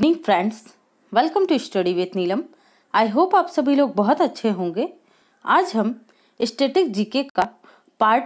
Evening friends, welcome to study with Neelam. I hope आप सभी लोग बहुत अच्छे होंगे। आज हम स्टैटिक जीके का पार्ट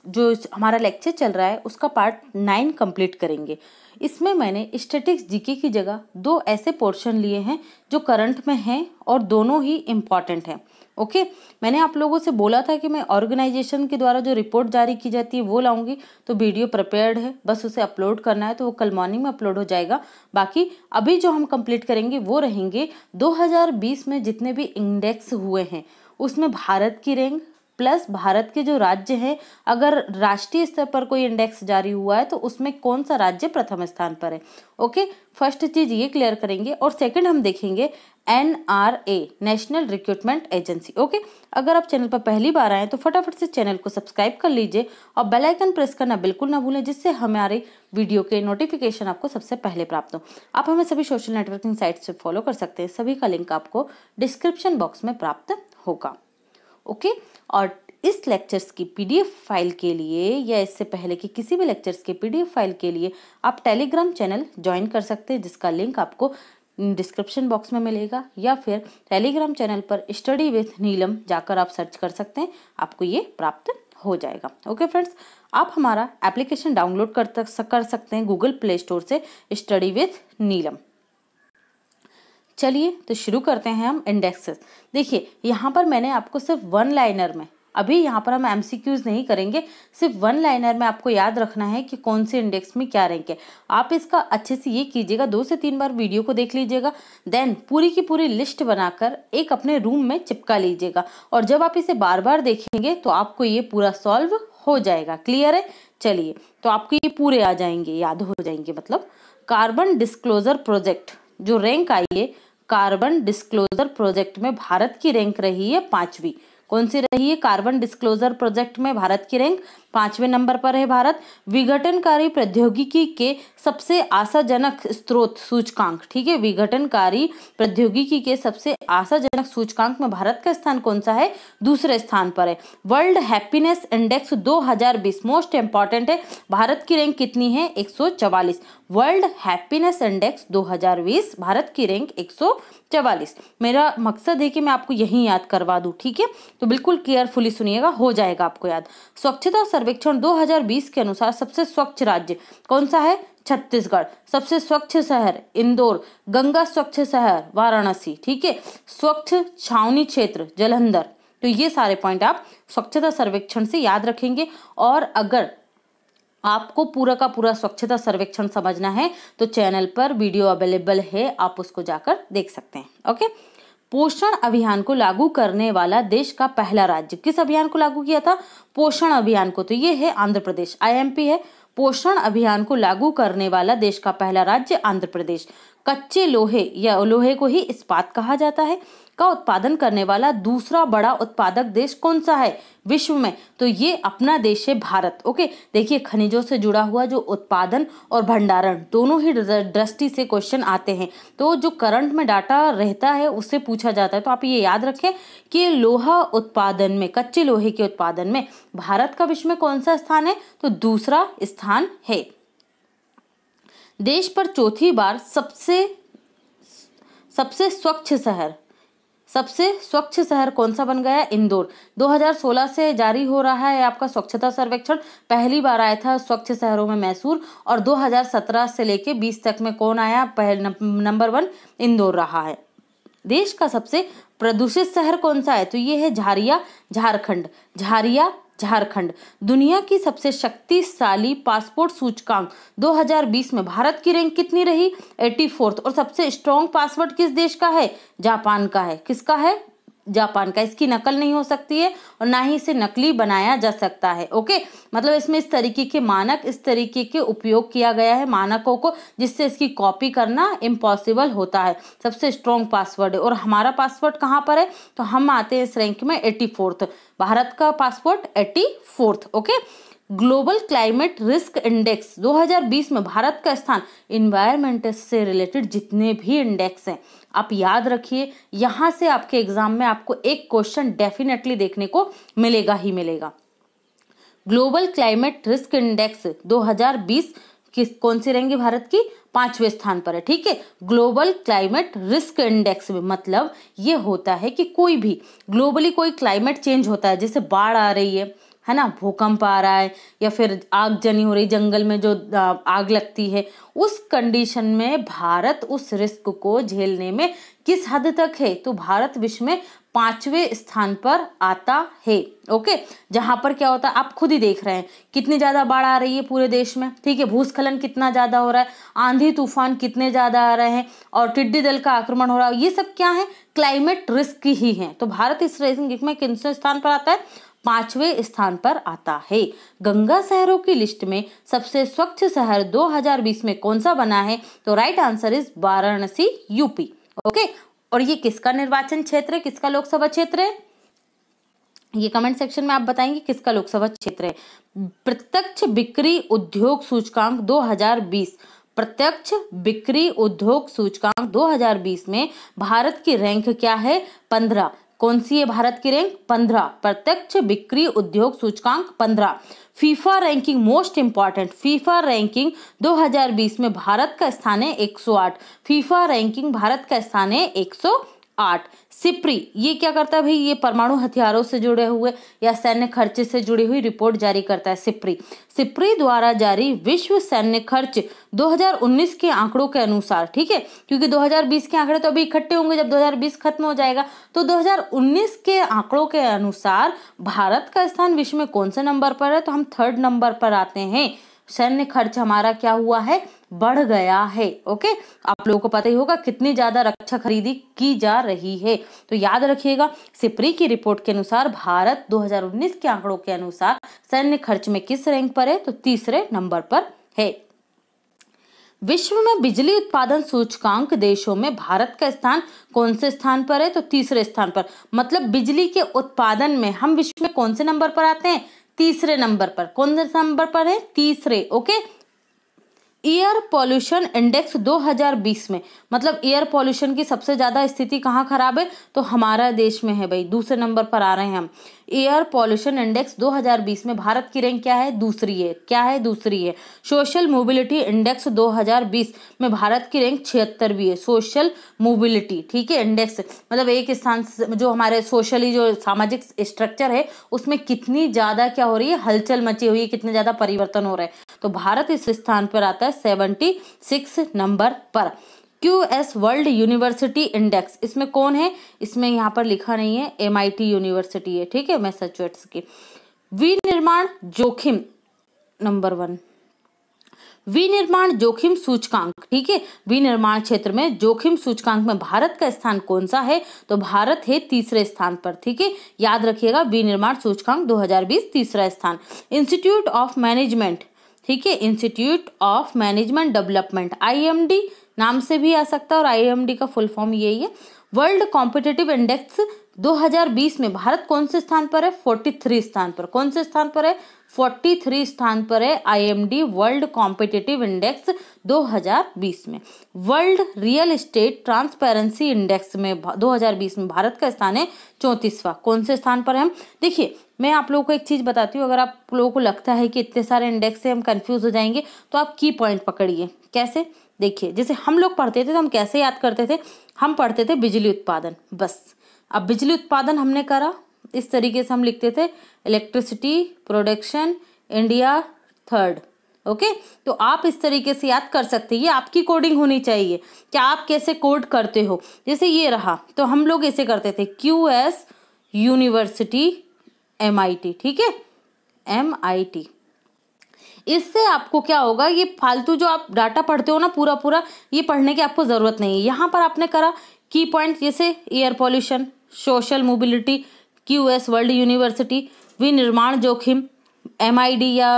जो हमारा लेक्चर चल रहा है उसका पार्ट 9 कंप्लीट करेंगे। इसमें मैंने स्टैटिक जीके की जगह दो ऐसे पोर्शन लिए हैं जो करंट में हैं और दोनों ही इम्पॉर्टेंट हैं। ओके, मैंने आप लोगों से बोला था कि मैं ऑर्गेनाइजेशन के द्वारा जो रिपोर्ट जारी की जाती है वो लाऊंगी, तो वीडियो प्रिपेयर्ड है, बस उसे अपलोड करना है, तो वो कल मॉर्निंग में अपलोड हो जाएगा। बाकी अभी जो हम कंप्लीट करेंगे वो रहेंगे 2020 में जितने भी इंडेक्स हुए हैं उसमें भारत की रैंक प्लस भारत के जो राज्य हैं, अगर राष्ट्रीय स्तर पर कोई इंडेक्स जारी हुआ है तो उसमें कौन सा राज्य प्रथम स्थान पर है। ओके, फर्स्ट चीज ये क्लियर करेंगे और सेकंड हम देखेंगे NRA national recruitment agency. Okay, अगर आप चैनल पर पहली बार आए तो फटाफट से चैनल को सब्सक्राइब कर लीजिए और बेल आइकन प्रेस करना बिल्कुल ना भूलें, जिससे हमारे वीडियो के नोटिफिकेशन आपको सबसे पहले प्राप्त हो। आप हमें सभी सोशल नेटवर्किंग साइट्स से फॉलो कर सकते हैं, सभी का लिंक आपको डिस्क्रिप्शन बॉक्स में प्राप्त होगा। ओके, और इस लेक्चर्स की पीडीएफ फाइल के लिए या इससे पहले कि किसी भी लेक्चर्स के पीडीएफ फाइल के लिए आप टेलीग्राम चैनल ज्वाइन कर सकते हैं, जिसका लिंक आपको डिस्क्रिप्शन बॉक्स में मिलेगा, या फिर टेलीग्राम चैनल पर स्टडी विथ नीलम जाकर आप सर्च कर सकते हैं, आपको ये प्राप्त हो जाएगा। ओके फ्रेंड्स, आप हमारा एप्लीकेशन डाउनलोड कर सकते हैं गूगल प्ले स्टोर से, स्टडी विथ नीलम। चलिए तो शुरू करते हैं हम इंडेक्सेस। देखिए यहाँ पर मैंने आपको सिर्फ वन लाइनर में, अभी यहाँ पर हम एमसीक्यूज नहीं करेंगे, सिर्फ वन लाइनर में आपको याद रखना है कि कौन से इंडेक्स में क्या रैंक है। आप इसका अच्छे से ये कीजिएगा, 2 से 3 बार वीडियो को देख लीजिएगा, देन पूरी की पूरी लिस्ट बनाकर एक अपने रूम में चिपका लीजिएगा, और जब आप इसे बार बार देखेंगे तो आपको ये पूरा सॉल्व हो जाएगा। क्लियर है? चलिए, तो आपको ये पूरे आ जाएंगे, याद हो जाएंगे। मतलब कार्बन डिस्क्लोजर प्रोजेक्ट जो रैंक आई है, कार्बन डिस्क्लोजर प्रोजेक्ट में भारत की रैंक रही है 5वीं। कौन सी रही है? कार्बन डिस्क्लोजर प्रोजेक्ट में भारत की रैंक 5वें नंबर पर है भारत। विघटनकारी प्रौद्योगिकी के सबसे आशाजनक स्रोत सूचकांक, ठीक है, विघटनकारी प्रौद्योगिकी के सबसे आशाजनक सूचकांक में भारत का स्थान कौन सा है? दूसरे स्थान पर है। World happiness index 2020 most important है, भारत की रैंक कितनी है? 144। वर्ल्ड हैप्पीनेस इंडेक्स 2020 भारत की रैंक 144। मेरा मकसद है कि मैं आपको यही याद करवा दूं, ठीक है, तो बिल्कुल केयरफुली सुनिएगा, हो जाएगा आपको याद। स्वच्छता सर्वेक्षण 2020 के अनुसार सबसे स्वच्छ राज्य कौन सा है? छत्तीसगढ़। सबसे स्वच्छ शहर इंदौर। गंगा स्वच्छ शहर वाराणसी, ठीक है। स्वच्छ छावनी क्षेत्र जालंधर। तो ये सारे पॉइंट आप स्वच्छता सर्वेक्षण से याद रखेंगे, और अगर आपको पूरा का पूरा स्वच्छता सर्वेक्षण समझना है तो चैनल पर वीडियो अवेलेबल है, आप उसको जाकर देख सकते हैं। ओके, पोषण अभियान को लागू करने वाला देश का पहला राज्य, किस अभियान को लागू किया था? पोषण अभियान को, तो ये है आंध्र प्रदेश। IMP है। पोषण अभियान को लागू करने वाला देश का पहला राज्य आंध्र प्रदेश। कच्चे लोहे या लोहे को ही इस्पात कहा जाता है का उत्पादन करने वाला दूसरा बड़ा उत्पादक देश कौन सा है विश्व में? तो ये अपना देश है भारत। ओके, देखिए खनिजों से जुड़ा हुआ जो उत्पादन और भंडारण दोनों ही दृष्टि से क्वेश्चन आते हैं, तो जो करंट में डाटा रहता है उससे पूछा जाता है। तो आप ये याद रखें कि लोहा उत्पादन में, कच्चे लोहे के उत्पादन में भारत का विश्व में कौन सा स्थान है? तो दूसरा स्थान है। देश पर चौथी बार सबसे स्वच्छ शहर कौन सा बन गया? इंदौर। 2016 से जारी हो रहा है आपका स्वच्छता सर्वेक्षण। पहली बार आया था स्वच्छ शहरों में मैसूर, और 2017 से लेके 20 तक में कौन आया? नंबर 1 इंदौर रहा है। देश का सबसे प्रदूषित शहर कौन सा है? तो ये है झारिया, झारखंड। झारिया, झारखंड। दुनिया की सबसे शक्तिशाली पासपोर्ट सूचकांक 2020 में भारत की रैंक कितनी रही? 84। और सबसे स्ट्रॉन्ग पासवर्ड किस देश का है? जापान का है। किसका है? जापान का। इसकी नकल नहीं हो सकती है और ना ही इसे नकली बनाया जा सकता है। ओके, मतलब इसमें इस तरीके के मानक, इस तरीके के उपयोग किया गया है मानकों को, जिससे इसकी कॉपी करना इम्पॉसिबल होता है। सबसे स्ट्रॉन्ग पासवर्ड है, और हमारा पासवर्ड कहाँ पर है? तो हम आते हैं इस रैंक में 84th। भारत का password 84th। Okay, global climate risk index 2020 में भारत का स्थान, इन्वायरमेंट से रिलेटेड जितने भी इंडेक्स हैं आप याद रखिए, यहाँ से आपके एग्जाम में आपको एक क्वेश्चन डेफिनेटली देखने को मिलेगा ही मिलेगा। ग्लोबल क्लाइमेट रिस्क इंडेक्स 2020 कौन सी रहेंगी भारत की, 5वें स्थान पर है। ठीक है, ग्लोबल क्लाइमेट रिस्क इंडेक्स में मतलब ये होता है कि कोई भी ग्लोबली कोई क्लाइमेट चेंज होता है, जैसे बाढ़ आ रही है ना, भूकंप आ रहा है, या फिर आगजनी हो रही, जंगल में जो आग लगती है, उस कंडीशन में भारत उस रिस्क को झेलने में किस हद तक है, तो भारत विश्व में 5वें स्थान पर आता है। ओके, जहां पर क्या होता है आप खुद ही देख रहे हैं, कितनी ज्यादा बाढ़ आ रही है पूरे देश में। ठीक है, भूस्खलन कितना ज्यादा हो रहा है, आंधी तूफान कितने ज्यादा आ रहे हैं, और टिड्डी दल का आक्रमण हो रहा है, ये सब क्या है, क्लाइमेट रिस्क ही है। तो भारत इस रैंकिंग में किन स्थान पर आता है, 5वें स्थान पर आता है। गंगा शहरों की लिस्ट में सबसे स्वच्छ शहर 2020 में कौन सा बना है, तो right answer is Varanasi, UP. Okay, और ये किसका निर्वाचन क्षेत्र है, किसका लोकसभा क्षेत्र है, ये कमेंट सेक्शन में आप बताएंगे किसका लोकसभा क्षेत्र है। प्रत्यक्ष बिक्री उद्योग सूचकांक 2020, प्रत्यक्ष बिक्री उद्योग सूचकांक 2020 में भारत की रैंक क्या है, 15। कौन सी है भारत की रैंक, 15, प्रत्यक्ष बिक्री उद्योग सूचकांक 15। FIFA ranking most important, FIFA ranking 2020 में भारत का स्थान है 108, फीफा रैंकिंग भारत का स्थान है 108। सिप्री ये क्या करता है भाई, ये परमाणु हथियारों से जुड़े हुए या सैन्य खर्चे से जुड़ी हुई रिपोर्ट जारी करता है। सिप्री, सिप्री द्वारा जारी विश्व सैन्य खर्च 2019 के आंकड़ों के अनुसार, ठीक है, क्योंकि 2020 के आंकड़े तो अभी इकट्ठे होंगे जब 2020 खत्म हो जाएगा, तो 2019 के आंकड़ों के अनुसार भारत का स्थान विश्व में कौन से नंबर पर है, तो हम 3rd नंबर पर आते हैं। सैन्य खर्च हमारा क्या हुआ है, बढ़ गया है। ओके, आप लोगों को पता ही होगा कितनी ज्यादा रक्षा खरीदी की जा रही है, तो याद रखिएगा सिप्री की रिपोर्ट के अनुसार भारत 2019 के आंकड़ों के अनुसार सैन्य खर्च में किस रैंक पर है, तो 3रे नंबर पर है। विश्व में बिजली उत्पादन सूचकांक देशों में भारत का स्थान कौन से स्थान पर है, तो 3रे स्थान पर। मतलब बिजली के उत्पादन में हम विश्व में कौन से नंबर पर आते हैं, 3रे नंबर पर। कौन से नंबर पर है, 3रे। ओके, एयर पॉल्यूशन इंडेक्स 2020 में मतलब एयर पॉल्यूशन की सबसे ज्यादा स्थिति कहाँ खराब है, तो हमारा देश में है भाई, 2रे नंबर पर आ रहे हैं हम। एयर पॉल्यूशन इंडेक्स 2020 में भारत की रैंक क्या है, 2री है। क्या है, 2री है। सोशल मोबिलिटी इंडेक्स 2020 में भारत की रैंक 76वीं है। सोशल मोबिलिटी, ठीक है, इंडेक्स मतलब एक स्थान जो हमारे सोशली जो सामाजिक स्ट्रक्चर है उसमें कितनी ज्यादा क्या हो रही है, हलचल मची हुई है, कितने ज्यादा परिवर्तन हो रहे हैं, तो भारत इस स्थान पर आता है 76 नंबर पर। QS वर्ल्ड यूनिवर्सिटी इंडेक्स, इसमें कौन है, इसमें यहाँ पर लिखा नहीं है, MIT यूनिवर्सिटी है, ठीक है, मैसाचुसेट्स की। विनिर्माण जोखिम नंबर 1, विनिर्माण जोखिम सूचकांक, ठीक है, विनिर्माण क्षेत्र में जोखिम सूचकांक में भारत का स्थान कौन सा है, तो भारत है 3रे स्थान पर। ठीक है, याद रखिएगा विनिर्माण सूचकांक 2020 3रा स्थान। इंस्टीट्यूट ऑफ मैनेजमेंट, ठीक है, institute of management development, IMD नाम से भी आ सकता है और IMD का फुल फॉर्म यही है। वर्ल्ड कॉम्पिटिटिव इंडेक्स 2020 में भारत कौन से स्थान पर है, 43 स्थान पर। कौन से स्थान पर है, 43 स्थान पर है IMD वर्ल्ड कॉम्पिटिटिव इंडेक्स 2020 में। World real estate transparency index में 2020 में भारत का स्थान है 34वां। कौन से स्थान पर है हम, देखिए मैं आप लोगों को एक चीज बताती हूँ, अगर आप लोगों को लगता है कि इतने सारे इंडेक्स से हम कंफ्यूज हो जाएंगे तो आप की पॉइंट पकड़िए। कैसे, देखिए जैसे हम लोग पढ़ते थे तो हम कैसे याद करते थे, हम पढ़ते थे बिजली उत्पादन, बस। अब बिजली उत्पादन हमने करा, इस तरीके से हम लिखते थे electricity production India 3rd। Okay, तो आप इस तरीके से याद कर सकते हैं, ये आपकी कोडिंग होनी चाहिए कि आप कैसे कोड करते हो। जैसे ये रहा तो हम लोग ऐसे करते थे QS यूनिवर्सिटी MIT, ठीक है, MIT। इससे आपको क्या होगा, ये फालतू जो आप डाटा पढ़ते हो ना पूरा पूरा, ये पढ़ने की आपको जरूरत नहीं है। यहाँ पर आपने करा की पॉइंट, जैसे air pollution, social mobility, QS world university, विनिर्माण जोखिम MID या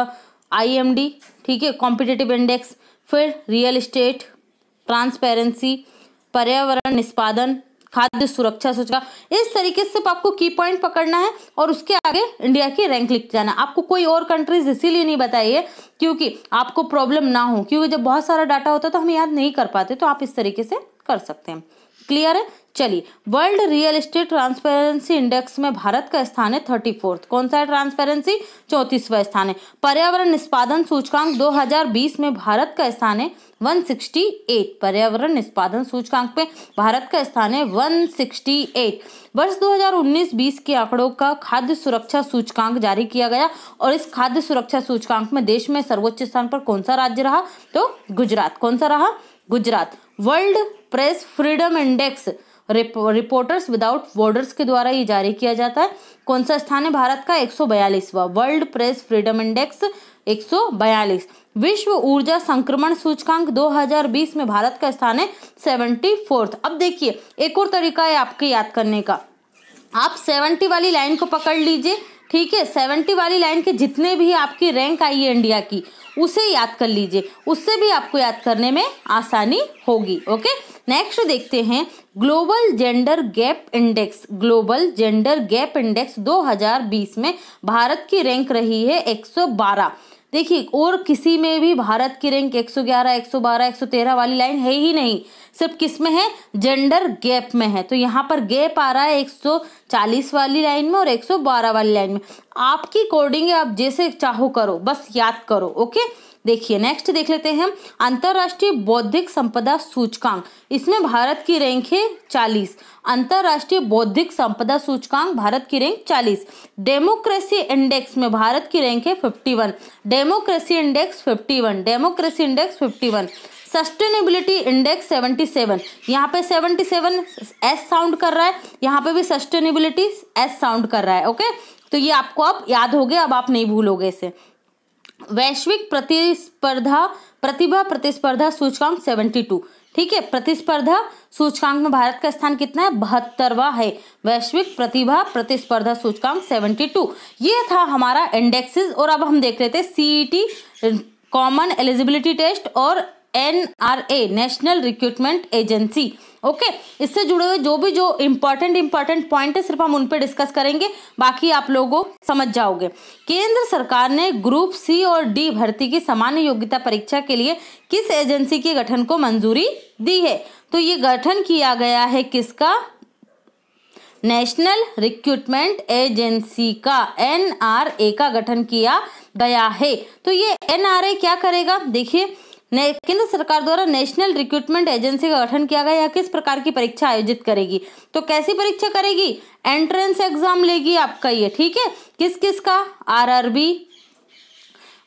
IMD, ठीक है, कॉम्पिटिटिव इंडेक्स, फिर रियल एस्टेट, ट्रांसपेरेंसी, पर्यावरण निष्पादन, खाद्य सुरक्षा सूचकांक। इस तरीके से आपको की पॉइंट पकड़ना है और उसके आगे इंडिया की रैंक लिख जाना। आपको कोई और कंट्रीज इसीलिए नहीं बताई है क्योंकि आपको प्रॉब्लम ना हो, क्योंकि जब बहुत सारा डाटा होता है तो हम याद नहीं कर पाते, तो आप इस तरीके से कर सकते हैं। क्लियर है? चलिए, world real estate transparency index में भारत का स्थान है 34th। कौन सा है ट्रांसपेरेंसी? 34वां स्थान है। पर्यावरण निष्पादन सूचकांक 2020 में भारत का स्थान है 168। पर्यावरण निष्पादन सूचकांक पे भारत का स्थान है 168। वर्ष 2019-20 के आंकड़ों का खाद्य सुरक्षा सूचकांक जारी किया गया और इस खाद्य सुरक्षा सूचकांक में देश में सर्वोच्च स्थान पर कौन सा राज्य रहा? तो गुजरात। कौन सा रहा? Gujarat. World press freedom index reporters without borders के द्वारा ये जारी किया जाता है। कौन सा स्थान है भारत का? 142वां। World press freedom index 142। विश्व ऊर्जा संक्रमण सूचकांक 2020 में भारत का स्थान है 74th। अब देखिए, एक और तरीका है आपके याद करने का। आप 70 वाली लाइन को पकड़ लीजिए, ठीक है। 70 वाली लाइन के जितने भी आपकी रैंक आई है इंडिया की, उसे याद कर लीजिए, उससे भी आपको याद करने में आसानी होगी। ओके, नेक्स्ट देखते हैं global gender gap index. Global gender gap index 2020 में भारत की रैंक रही है 112। देखिए, और किसी में भी भारत की रैंक 111, 112, 113 वाली लाइन है ही नहीं, सिर्फ किस में है? जेंडर गैप में है। तो यहाँ पर गैप आ रहा है 140 वाली लाइन में और 112 वाली लाइन में। आपकी कोडिंग है, आप जैसे चाहो करो, बस याद करो। ओके, देखिए नेक्स्ट देख लेते हैं हम अंतरराष्ट्रीय बौद्धिक संपदा सूचकांक। इसमें भारत की रैंक है 40। अंतरराष्ट्रीय बौद्धिक संपदा सूचकांक भारत की रैंक 40। डेमोक्रेसी इंडेक्स में भारत की रैंक है 51। Democracy index 51। Democracy index 51। Sustainability index 77। यहाँ पे 77 एस साउंड कर रहा है, यहाँ पे भी सस्टेनेबिलिटी एस साउंड कर रहा है। ओके, तो ये आपको अब याद हो गया, अब आप नहीं भूलोगे इसे। वैश्विक प्रतिभा प्रतिस्पर्धा सूचकांक 72। ठीक है, प्रतिस्पर्धा सूचकांक में भारत का स्थान कितना है? 72वां है। वैश्विक प्रतिभा प्रतिस्पर्धा सूचकांक 72। ये था हमारा इंडेक्सेस। और अब हम देख लेते हैं सीईटी कॉमन एलिजिबिलिटी टेस्ट और NRA national recruitment agency. Okay, इससे जुड़े हुए जो इम्पोर्टेंट पॉइंट है सिर्फ हम उन पे डिस्कस करेंगे, बाकी आप लोगों समझ जाओगे। केंद्र सरकार ने ग्रुप सी और डी भर्ती की सामान्य योग्यता परीक्षा के लिए किस एजेंसी के गठन को मंजूरी दी है? तो ये गठन किया गया है किसका? नेशनल रिक्रूटमेंट एजेंसी का, NRA का गठन किया गया है। तो ये NRA क्या करेगा? देखिए, केंद्र सरकार द्वारा नेशनल रिक्रूटमेंट एजेंसी का गठन किया गया। यह किस प्रकार की परीक्षा आयोजित करेगी? तो कैसी परीक्षा करेगी? एंट्रेंस एग्जाम लेगी आपका ये। ठीक है, किस किस का? RRB,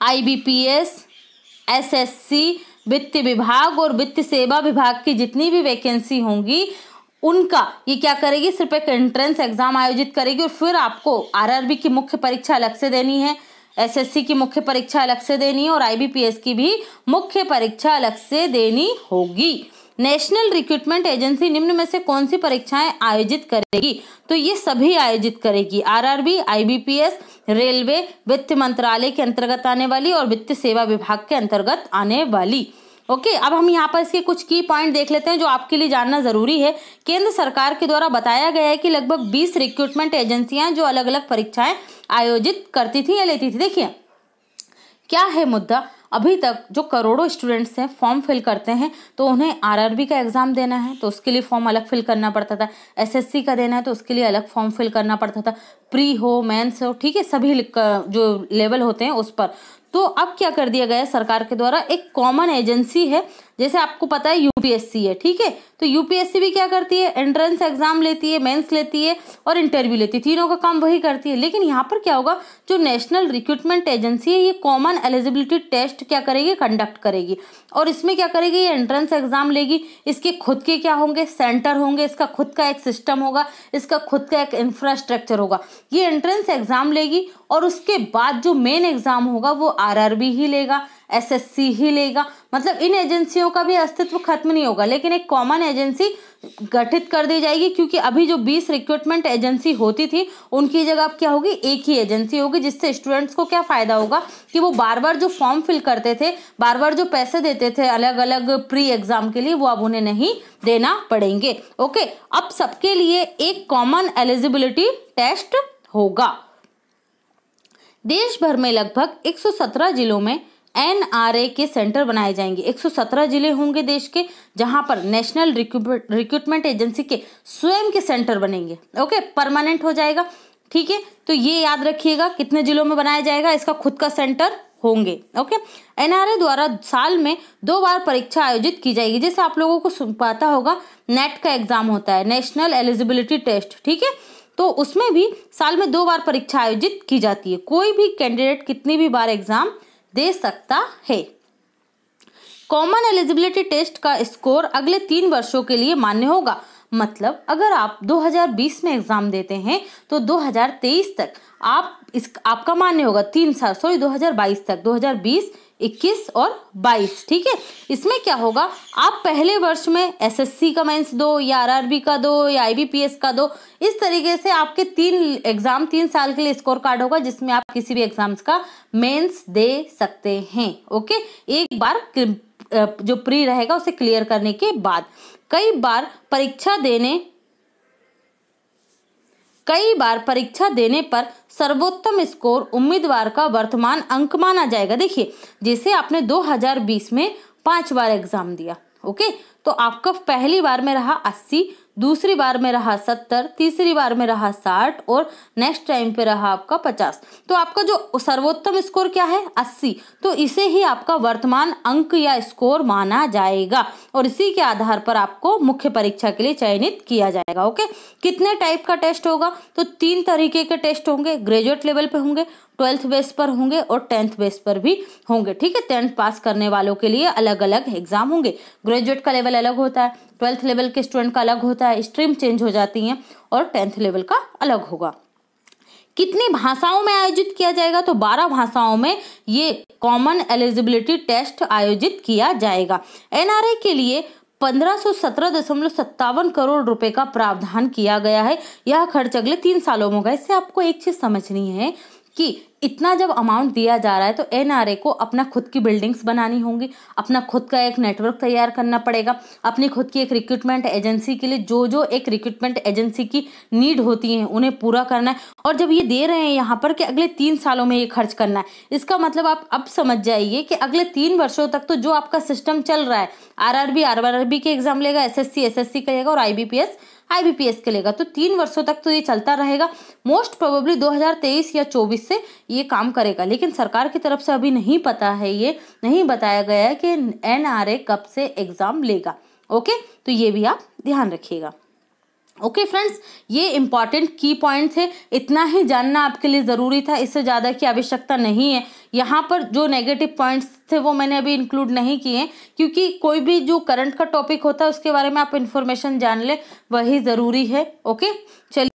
IBPS, SSC, वित्त विभाग और वित्त सेवा विभाग की जितनी भी वैकेंसी होंगी उनका ये क्या करेगी? सिर्फ एक एंट्रेंस एग्जाम आयोजित करेगी और फिर आपको RRB की मुख्य परीक्षा अलग से देनी है, SSC की मुख्य परीक्षा अलग से देनी है और IBPS की भी मुख्य परीक्षा अलग से देनी होगी। नेशनल रिक्रूटमेंट एजेंसी निम्न में से कौन सी परीक्षाएं आयोजित करेगी? तो ये सभी आयोजित करेगी। RRB, IBPS, रेलवे, वित्त मंत्रालय के अंतर्गत आने वाली और वित्त सेवा विभाग के अंतर्गत आने वाली। ओके, अब हम यहाँ पर इसके कुछ की पॉइंट देख लेते हैं जो आपके लिए जानना जरूरी है। केंद्र सरकार के द्वारा बताया गया है कि लगभग 20 रिक्रूटमेंट एजेंसियां जो अलग अलग परीक्षाएं आयोजित करती थी या लेती थी। देखिए क्या है मुद्दा, अभी तक जो करोड़ों स्टूडेंट्स हैं फॉर्म फिल करते हैं तो उन्हें RRB का एग्जाम देना है तो उसके लिए फॉर्म अलग फिल करना पड़ता था, SSC का देना है तो उसके लिए अलग फॉर्म फिल करना पड़ता था, प्री हो मेंस हो, ठीक है, सभी जो लेवल होते हैं उस पर। तो अब क्या कर दिया गया है सरकार के द्वारा, एक कॉमन एजेंसी है, जैसे आपको पता है UPSC है, ठीक है, तो UPSC भी क्या करती है? एंट्रेंस एग्जाम लेती है, मेंस लेती है और इंटरव्यू लेती है, तीनों का काम वही करती है। लेकिन यहाँ पर क्या होगा, जो नेशनल रिक्रूटमेंट एजेंसी है ये कॉमन एलिजिबिलिटी टेस्ट क्या करेगी? कंडक्ट करेगी और इसमें क्या करेगी? ये एंट्रेंस एग्जाम लेगी। इसके खुद के क्या होंगे? सेंटर होंगे, इसका खुद का एक सिस्टम होगा, इसका खुद का एक इंफ्रास्ट्रक्चर होगा। ये एंट्रेंस एग्जाम लेगी और उसके बाद जो मेन एग्जाम होगा वो RRB ही लेगा, SSC ही लेगा। मतलब इन एजेंसियों का भी अस्तित्व खत्म नहीं होगा, लेकिन एक कॉमन एजेंसी गठित कर दी जाएगी, क्योंकि अभी जो 20 रिक्रूटमेंट एजेंसी होती थी उनकी जगह अब क्या होगी? एक ही एजेंसी होगी, जिससे स्टूडेंट्स को क्या फायदा होगा कि वो बार बार जो फॉर्म फिल करते थे, बार बार जो पैसे देते थे अलग अलग प्री एग्जाम के लिए, वो अब उन्हें नहीं देना पड़ेंगे। ओके, अब सबके लिए एक कॉमन एलिजिबिलिटी टेस्ट होगा। देश भर में लगभग 117 जिलों में NRA के सेंटर बनाए जाएंगे। 117 जिले होंगे देश के जहां पर नेशनल रिक्रूटमेंट एजेंसी के स्वयं के सेंटर बनेंगे। ओके, परमानेंट हो जाएगा। ठीक है, तो ये याद रखिएगा कितने जिलों में बनाया जाएगा, इसका खुद का सेंटर होंगे। ओके, NRA द्वारा साल में 2 बार परीक्षा आयोजित की जाएगी। जैसे आप लोगों को पता होगा नेट का एग्जाम होता है, नेशनल एलिजिबिलिटी टेस्ट। ठीक है, तो उसमें भी साल में 2 बार परीक्षा आयोजित की जाती है। कोई भी कैंडिडेट कितनी भी बार एग्जाम दे सकता है। कॉमन एलिजिबिलिटी टेस्ट का स्कोर अगले 3 वर्षों के लिए मान्य होगा। मतलब अगर आप 2020 में एग्जाम देते हैं तो 2023 तक आपका मान्य होगा। 3 साल 2022 तक, 2020, 21 और 22। ठीक है, इसमें क्या होगा, आप पहले वर्ष में SSC का मेंस दो या RRB का दो या IBPS का दो। इस तरीके से आपके 3 साल के लिए स्कोर कार्ड होगा जिसमें आप किसी भी एग्जाम्स का मेंस दे सकते हैं। ओके, एक बार जो प्री रहेगा उसे क्लियर करने के बाद कई बार परीक्षा देने पर सर्वोत्तम स्कोर उम्मीदवार का वर्तमान अंक माना जाएगा। देखिए, जैसे आपने 2020 में 5 बार एग्जाम दिया। ओके, तो आपका पहली बार में रहा 80, दूसरी बार में रहा 70, तीसरी बार में रहा 60 और नेक्स्ट टाइम पे रहा आपका 50। तो आपका जो सर्वोत्तम स्कोर क्या है, 80। तो इसे ही आपका वर्तमान अंक या स्कोर माना जाएगा और इसी के आधार पर आपको मुख्य परीक्षा के लिए चयनित किया जाएगा। ओके, कितने टाइप का टेस्ट होगा, तो 3 तरीके के टेस्ट होंगे। ग्रेजुएट लेवल पे होंगे, 12th बेस पर होंगे और 10th बेस पर भी होंगे। ठीक है, 10th पास करने वालों के लिए अलग अलग एग्जाम होंगे। ग्रेजुएट का लेवल अलग होता है, 12th लेवल के स्टूडेंट का अलग होता है, स्ट्रीम चेंज हो जाती हैं और 10th लेवल का अलग होगा। कितनी भाषाओं में आयोजित किया जाएगा, तो 12 भाषाओं में ये कॉमन एलिजिबिलिटी टेस्ट आयोजित किया जाएगा। NRA के लिए 1517.57 करोड़ रुपए का प्रावधान किया गया है। यह खर्च अगले 3 सालों में होगा। इससे आपको एक चीज समझनी है कि इतना जब अमाउंट दिया जा रहा है तो NRA को अपना खुद की बिल्डिंग्स बनानी होंगी, अपना खुद का एक नेटवर्क तैयार करना पड़ेगा, अपनी खुद की एक रिक्रूटमेंट एजेंसी के लिए जो एक रिक्रूटमेंट एजेंसी की नीड होती है उन्हें पूरा करना है। और जब ये दे रहे हैं यहाँ पर कि अगले 3 सालों में ये खर्च करना है, इसका मतलब आप अब समझ जाइए कि अगले 3 वर्षों तक तो जो आपका सिस्टम चल रहा है, RRB के एग्जाम लेगा, SSC का लेगा और IBPS के लेगा, तो 3 वर्षों तक तो ये चलता रहेगा। मोस्ट प्रोबेबली 2023 या 24 से ये काम करेगा, लेकिन सरकार की तरफ से अभी नहीं पता है, ये नहीं बताया गया है कि NRA कब से एग्जाम लेगा। ओके, तो ये भी आप ध्यान रखिएगा। ओके फ्रेंड्स, ये इंपॉर्टेंट की पॉइंट थे, इतना ही जानना आपके लिए ज़रूरी था, इससे ज़्यादा की आवश्यकता नहीं है। यहाँ पर जो नेगेटिव पॉइंट्स थे वो मैंने अभी इंक्लूड नहीं किए, क्योंकि कोई भी जो करंट का टॉपिक होता है उसके बारे में आप इन्फॉर्मेशन जान ले, वही ज़रूरी है। ओके, चलिए।